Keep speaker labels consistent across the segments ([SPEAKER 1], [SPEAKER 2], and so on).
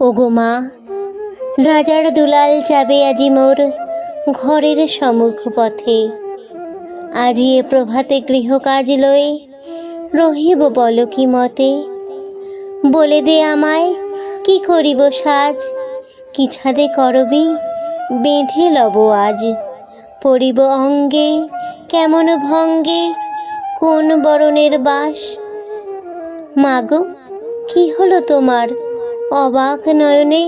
[SPEAKER 1] ওগো মা, রাজার দুলাল যাবে আজি মোর ঘরের সম্মুখ পথে। আজি এ প্রভাতে গৃহকাজ লয়ে রহিব বল কি মতে। বলে দে আমায় কি করিব সাজ, কি ছাদে করবি বেঁধে লব আজ। পড়িব অঙ্গে কেমন ভঙ্গে কোন বরণের বাস। মাগো, কি হলো তোমার অবাক নয়নে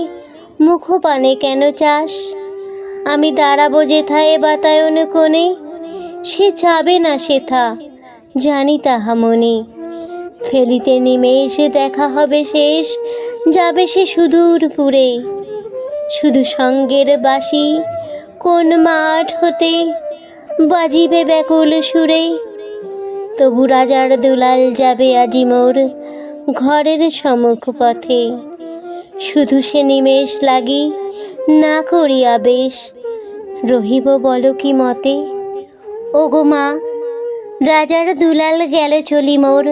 [SPEAKER 1] মুখপানে কেন চাস। আমি দাঁড়াবো যেথায় বাতায়ন কোণে, সে যাবে না সেথা জানি তাহা মনে। ফেলিতে নিমেষ দেখা হবে শেষ, যাবে সে সুদূর পুরে। শুধু সঙ্গের বাঁশি কোন মাঠ হতে বাজিবে ব্যাকুল সুরে। তবু রাজার দুলাল যাবে আজি মোর ঘরের সম্মুখ পথে। শুধু সে নিমেষ লাগি না করিয়া বেশ, রহিব বল কি মতে। ওগো মা, রাজার দুলাল গেল চলি মোর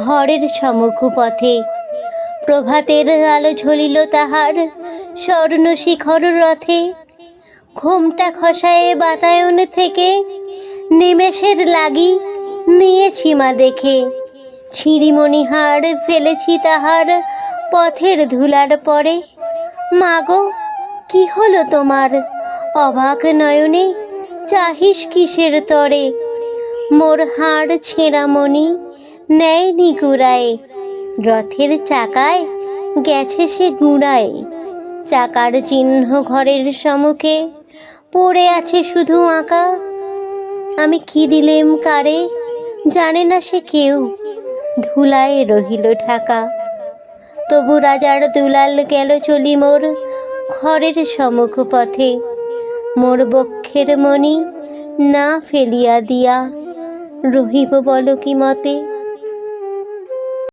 [SPEAKER 1] ঘরের সম্মুখ পথে। প্রভাতের আলো ঝলিল তাহার স্বর্ণ শিখর রথে। ঘোমটা খসায়ে বাতায়ন থেকে নিমেষের লাগি নিয়েছি মা দেখে। ছিঁড়িমণিহার ফেলেছি তাহার পথের ধুলার পরে। মাগো, কি হলো তোমার অবাক নয়নে চাহিস কিসের তরে। মোর হাড় ছেঁড়া মণি নেয়নি গুড়ায়, রথের চাকায় গেছে সে গুঁড়ায়। চাকার চিহ্ন ঘরের সম্মুখে পড়ে আছে শুধু আঁকা। আমি কি দিলেম কারে জানে না সে কেউ, ধুলায় রহিল ঢাকা। তবু রাজার দুলাল গেল চলি মোর ঘরের সম্মুখ পথে। মোর বক্ষের মণি না ফেলিয়া দিয়া, রহিব বল কি মতে।